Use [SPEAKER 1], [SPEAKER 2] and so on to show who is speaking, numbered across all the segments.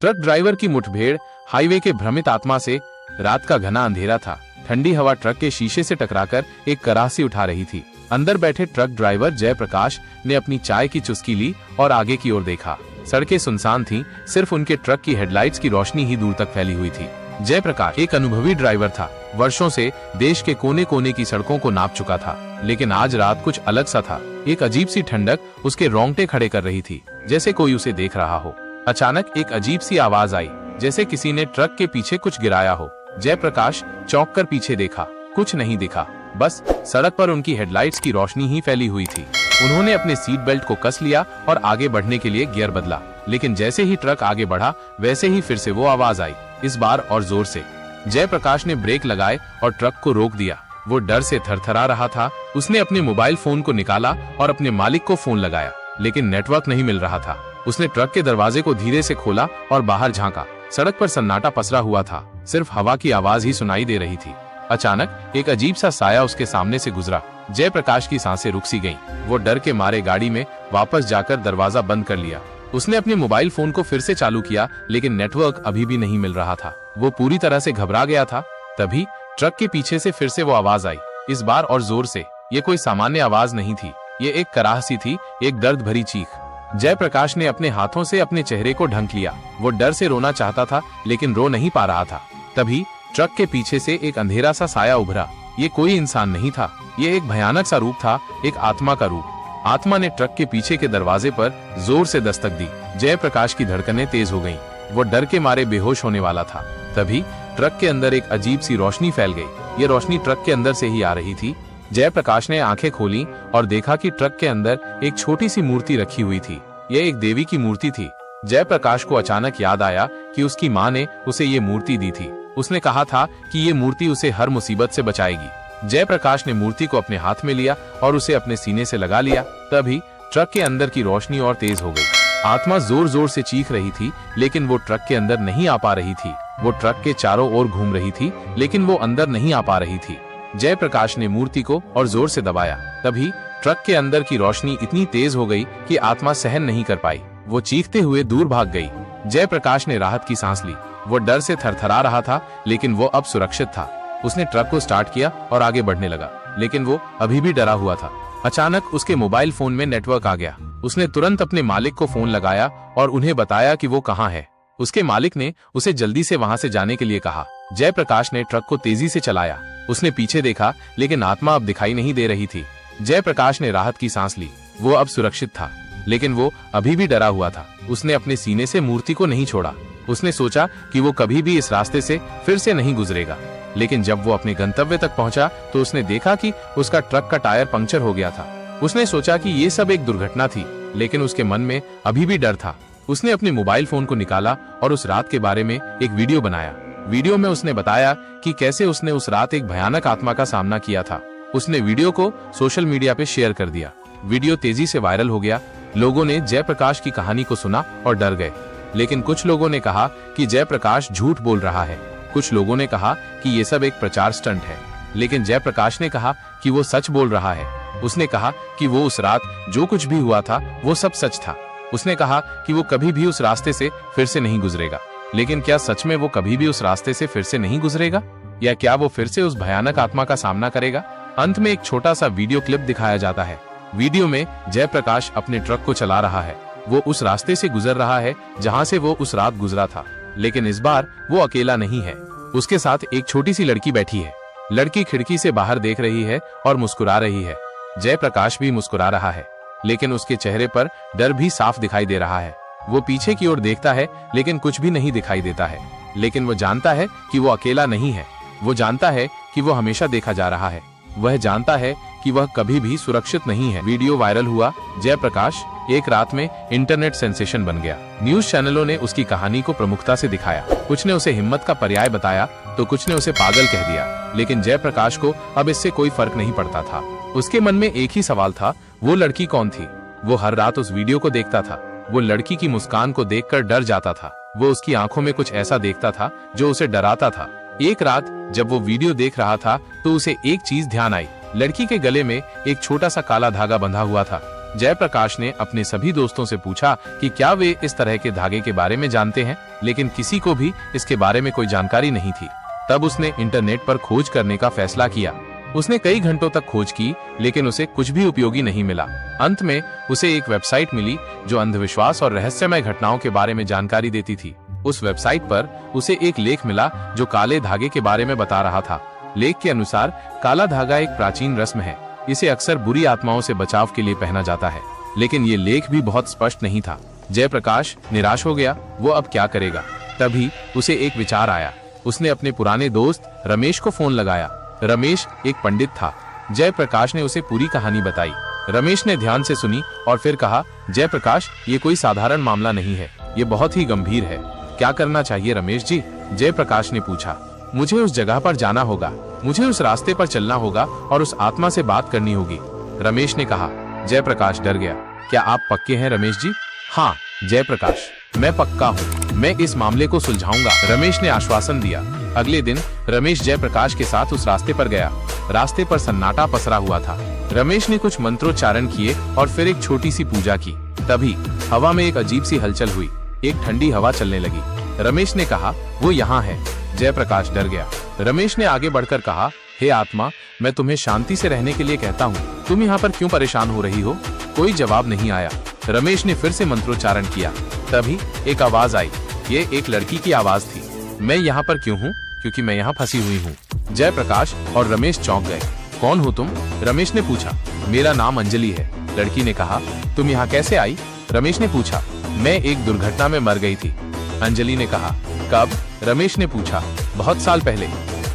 [SPEAKER 1] Truck driver की मुठभेड़ highway के भ्रमित आत्मा से। रात का घना अंधेरा था। ठंडी हवा ट्रक के शीशे से टकराकर एक कराहसी उठा रही थी। अंदर बैठे ट्रक ड्राइवर जयप्रकाश ने अपनी चाय की चुस्की ली और आगे की ओर देखा। सड़कें सुनसान थीं, सिर्फ उनके ट्रक की हेडलाइट्स की रोशनी ही दूर तक फैली हुई थी। जयप्रकाश एक अनुभवी ड्राइवर था। वर्षों से देश के कोने कोने की सड़कों को नाप चुका था, लेकिन आज रात कुछ अलग सा था। एक अजीब सी ठंडक उसके रोंगटे खड़े कर रही थी, जैसे कोई उसे देख रहा हो। अचानक एक अजीब सी आवाज आई, जैसे किसी ने ट्रक के पीछे कुछ गिराया हो। जयप्रकाश चौंक कर पीछे देखा, कुछ नहीं दिखा, बस सड़क पर उनकी हेडलाइट्स की रोशनी ही फैली हुई थी। उन्होंने अपने सीट बेल्ट को कस लिया और आगे बढ़ने के लिए गियर बदला, लेकिन जैसे ही ट्रक आगे बढ़ा वैसे ही फिर से वो आवाज आई, इस बार और जोर से। जयप्रकाश ने ब्रेक लगाए और ट्रक को रोक दिया। वो डर से थरथरा रहा था। उसने अपने मोबाइल फोन को निकाला और अपने मालिक को फोन लगाया, लेकिन नेटवर्क नहीं मिल रहा था। उसने ट्रक के दरवाजे को धीरे से खोला और बाहर झांका। सड़क पर सन्नाटा पसरा हुआ था, सिर्फ हवा की आवाज ही सुनाई दे रही थी। अचानक एक अजीब सा साया उसके सामने से गुजरा। जयप्रकाश की सांसें रुक सी गईं। वो डर के मारे गाड़ी में वापस जाकर दरवाजा बंद कर लिया। उसने अपने मोबाइल फोन को फिर से चालू किया, लेकिन नेटवर्क अभी भी नहीं मिल रहा था। वो पूरी तरह से घबरा गया था। तभी ट्रक के पीछे से फिर से वो आवाज आई, इस बार और जोर से। ये कोई सामान्य आवाज नहीं थी, ये एक कराहसी थी, एक दर्द भरी चीख। जयप्रकाश ने अपने हाथों से अपने चेहरे को ढक लिया। वो डर से रोना चाहता था, लेकिन रो नहीं पा रहा था। तभी ट्रक के पीछे से एक अंधेरा सा साया उभरा। ये कोई इंसान नहीं था, ये एक भयानक सा रूप था, एक आत्मा का रूप। आत्मा ने ट्रक के पीछे के दरवाजे पर जोर से दस्तक दी। जयप्रकाश की धड़कनें तेज हो गईं। वो डर के मारे बेहोश होने वाला था। तभी ट्रक के अंदर एक अजीब सी रोशनी फैल गई। ये रोशनी ट्रक के अंदर से ही आ रही थी। जयप्रकाश ने आंखें खोली और देखा कि ट्रक के अंदर एक छोटी सी मूर्ति रखी हुई थी। यह एक देवी की मूर्ति थी। जयप्रकाश को अचानक याद आया कि उसकी माँ ने उसे ये मूर्ति दी थी। उसने कहा था कि ये मूर्ति उसे हर मुसीबत से बचाएगी। जयप्रकाश ने मूर्ति को अपने हाथ में लिया और उसे अपने सीने से लगा लिया। तभी ट्रक के अंदर की रोशनी और तेज हो गई। आत्मा जोर जोर से चीख रही थी, लेकिन वो ट्रक के अंदर नहीं आ पा रही थी। वो ट्रक के चारों ओर घूम रही थी, लेकिन वो अंदर नहीं आ पा रही थी। जयप्रकाश ने मूर्ति को और जोर से दबाया। तभी ट्रक के अंदर की रोशनी इतनी तेज हो गई कि आत्मा सहन नहीं कर पाई। वो चीखते हुए दूर भाग गई। जयप्रकाश ने राहत की सांस ली। वो डर से थरथरा रहा था, लेकिन वो अब सुरक्षित था। उसने ट्रक को स्टार्ट किया और आगे बढ़ने लगा, लेकिन वो अभी भी डरा हुआ था। अचानक उसके मोबाइल फोन में नेटवर्क आ गया। उसने तुरंत अपने मालिक को फोन लगाया और उन्हें बताया कि वो कहाँ है। उसके मालिक ने उसे जल्दी से वहां से जाने के लिए कहा। जयप्रकाश ने ट्रक को तेजी से चलाया। उसने पीछे देखा, लेकिन आत्मा अब दिखाई नहीं दे रही थी। जयप्रकाश ने राहत की सांस ली। वो अब सुरक्षित था, लेकिन वो अभी भी डरा हुआ था। उसने अपने सीने से मूर्ति को नहीं छोड़ा। उसने सोचा कि वो कभी भी इस रास्ते से फिर से नहीं गुजरेगा। लेकिन जब वो अपने गंतव्य तक पहुंचा तो उसने देखा कि उसका ट्रक का टायर पंक्चर हो गया था। उसने सोचा कि ये सब एक दुर्घटना थी, लेकिन उसके मन में अभी भी डर था। उसने अपने मोबाइल फोन को निकाला और उस रात के बारे में एक वीडियो बनाया। वीडियो में उसने बताया कि कैसे उसने उस रात एक भयानक आत्मा का सामना किया था। उसने वीडियो को सोशल मीडिया पे शेयर कर दिया। वीडियो तेजी से वायरल हो गया। लोगों ने जयप्रकाश की कहानी को सुना और डर गए, लेकिन कुछ लोगों ने कहा कि जयप्रकाश झूठ बोल रहा है। कुछ लोगों ने कहा कि ये सब एक प्रचार स्टंट है, लेकिन जयप्रकाश ने कहा कि वो सच बोल रहा है। उसने कहा कि वो उस रात जो कुछ भी हुआ था वो सब सच था। उसने कहा कि वो कभी भी उस रास्ते से फिर से नहीं गुजरेगा। लेकिन क्या सच में वो कभी भी उस रास्ते से फिर से नहीं गुजरेगा, या क्या वो फिर से उस भयानक आत्मा का सामना करेगा? अंत में एक छोटा सा वीडियो क्लिप दिखाया जाता है। वीडियो में जयप्रकाश अपने ट्रक को चला रहा है। वो उस रास्ते से गुजर रहा है जहां से वो उस रात गुजरा था, लेकिन इस बार वो अकेला नहीं है। उसके साथ एक छोटी सी लड़की बैठी है। लड़की खिड़की से बाहर देख रही है और मुस्कुरा रही है। जयप्रकाश भी मुस्कुरा रहा है, लेकिन उसके चेहरे पर डर भी साफ दिखाई दे रहा है। वो पीछे की ओर देखता है, लेकिन कुछ भी नहीं दिखाई देता है। लेकिन वो जानता है कि वो अकेला नहीं है। वो जानता है कि वो हमेशा देखा जा रहा है। वह जानता है कि वह कभी भी सुरक्षित नहीं है। वीडियो वायरल हुआ। जयप्रकाश एक रात में इंटरनेट सेंसेशन बन गया। न्यूज चैनलों ने उसकी कहानी को प्रमुखता से दिखाया। कुछ ने उसे हिम्मत का पर्याय बताया तो कुछ ने उसे पागल कह दिया, लेकिन जयप्रकाश को अब इससे कोई फर्क नहीं पड़ता था। उसके मन में एक ही सवाल था, वो लड़की कौन थी? वो हर रात उस वीडियो को देखता था। वो लड़की की मुस्कान को देखकर डर जाता था। वो उसकी आंखों में कुछ ऐसा देखता था जो उसे डराता था। एक रात जब वो वीडियो देख रहा था तो उसे एक चीज ध्यान आई। लड़की के गले में एक छोटा सा काला धागा बंधा हुआ था। जयप्रकाश ने अपने सभी दोस्तों से पूछा कि क्या वे इस तरह के धागे के बारे में जानते हैं, लेकिन किसी को भी इसके बारे में कोई जानकारी नहीं थी। तब उसने इंटरनेट पर खोज करने का फैसला किया। उसने कई घंटों तक खोज की, लेकिन उसे कुछ भी उपयोगी नहीं मिला। अंत में उसे एक वेबसाइट मिली जो अंधविश्वास और रहस्यमय घटनाओं के बारे में जानकारी देती थी। उस वेबसाइट पर उसे एक लेख मिला जो काले धागे के बारे में बता रहा था। लेख के अनुसार काला धागा एक प्राचीन रस्म है। इसे अक्सर बुरी आत्माओं से बचाव के लिए पहना जाता है, लेकिन ये लेख भी बहुत स्पष्ट नहीं था। जयप्रकाश निराश हो गया। वो अब क्या करेगा? तभी उसे एक विचार आया। उसने अपने पुराने दोस्त रमेश को फोन लगाया। रमेश एक पंडित था। जयप्रकाश ने उसे पूरी कहानी बताई। रमेश ने ध्यान से सुनी और फिर कहा, जयप्रकाश, ये कोई साधारण मामला नहीं है, ये बहुत ही गंभीर है। क्या करना चाहिए रमेश जी? जयप्रकाश ने पूछा। मुझे उस जगह पर जाना होगा, मुझे उस रास्ते पर चलना होगा और उस आत्मा से बात करनी होगी, रमेश ने कहा। जयप्रकाश डर गया। क्या आप पक्के हैं रमेश जी? हाँ जयप्रकाश, मैं पक्का हूँ। मैं इस मामले को सुलझाऊंगा, रमेश ने आश्वासन दिया। अगले दिन रमेश जयप्रकाश के साथ उस रास्ते पर गया। रास्ते पर सन्नाटा पसरा हुआ था। रमेश ने कुछ मंत्रोच्चारण किए और फिर एक छोटी सी पूजा की। तभी हवा में एक अजीब सी हलचल हुई। एक ठंडी हवा चलने लगी। रमेश ने कहा, वो यहाँ है। जयप्रकाश डर गया। रमेश ने आगे बढ़कर कहा, हे आत्मा, मैं तुम्हें शांति से रहने के लिए कहता हूँ, तुम यहाँ पर क्यों परेशान हो रही हो? कोई जवाब नहीं आया। रमेश ने फिर से मंत्रोच्चारण किया। तभी एक आवाज आई। ये एक लड़की की आवाज थी। मैं यहाँ पर क्यों हूँ? क्योंकि मैं यहाँ फंसी हुई हूँ। जयप्रकाश और रमेश चौंक गए। कौन हो तुम? रमेश ने पूछा। मेरा नाम अंजलि है, लड़की ने कहा। तुम यहाँ कैसे आई? रमेश ने पूछा। मैं एक दुर्घटना में मर गई थी, अंजलि ने कहा। कब? रमेश ने पूछा। बहुत साल पहले,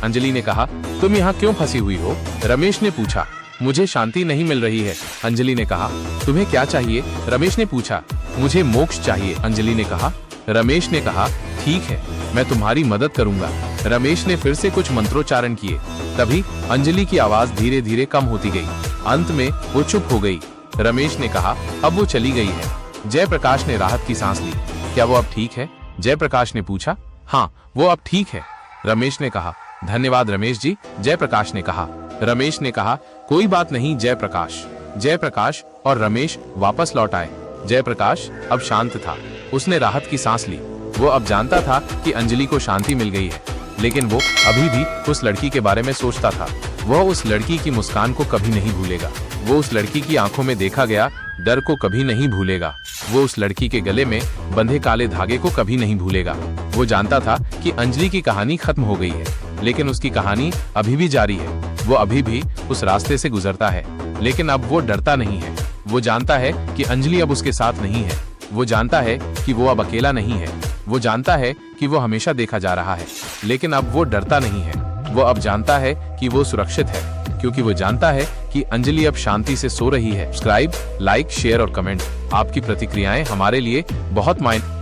[SPEAKER 1] अंजलि ने कहा। तुम यहाँ क्यों फंसी हुई हो? रमेश ने पूछा। मुझे शांति नहीं मिल रही है, अंजलि ने कहा। तुम्हें क्या चाहिए? रमेश ने पूछा। मुझे मोक्ष चाहिए, अंजलि ने कहा। रमेश ने कहा, ठीक है, मैं तुम्हारी मदद करूंगा। रमेश ने फिर से कुछ मंत्रोच्चारण किए। तभी अंजलि की आवाज धीरे धीरे कम होती गई। अंत में वो चुप हो गई। रमेश ने कहा, अब वो चली गई है। जयप्रकाश ने राहत की सांस ली। क्या वो अब ठीक है? जयप्रकाश ने पूछा। हाँ, वो अब ठीक है, रमेश ने कहा। धन्यवाद रमेश जी, जयप्रकाश ने कहा। रमेश ने कहा, कोई बात नहीं जयप्रकाश। जयप्रकाश और रमेश वापस लौट आए। जयप्रकाश अब शांत था। उसने राहत की सांस ली। वो अब जानता था कि अंजलि को शांति मिल गई है, लेकिन वो अभी भी उस लड़की के बारे में सोचता था। वह उस लड़की की मुस्कान को कभी नहीं भूलेगा। वो उस लड़की की आंखों में देखा गया डर को कभी नहीं भूलेगा। वो उस लड़की के गले में बंधे काले धागे को कभी नहीं भूलेगा। वो जानता था कि अंजलि की कहानी खत्म हो गई है, लेकिन उसकी कहानी अभी भी जारी है। वो अभी भी उस रास्ते से गुजरता है, लेकिन अब वो डरता नहीं है। वो जानता है कि अंजलि अब उसके साथ नहीं है। वो जानता है कि वो अब अकेला नहीं है। वो जानता है कि वो हमेशा देखा जा रहा है, लेकिन अब वो डरता नहीं है। वो अब जानता है कि वो सुरक्षित है, क्योंकि वो जानता है कि अंजलि अब शांति से सो रही है। सब्सक्राइब, लाइक, शेयर और कमेंट। आपकी प्रतिक्रियाएं हमारे लिए बहुत मायने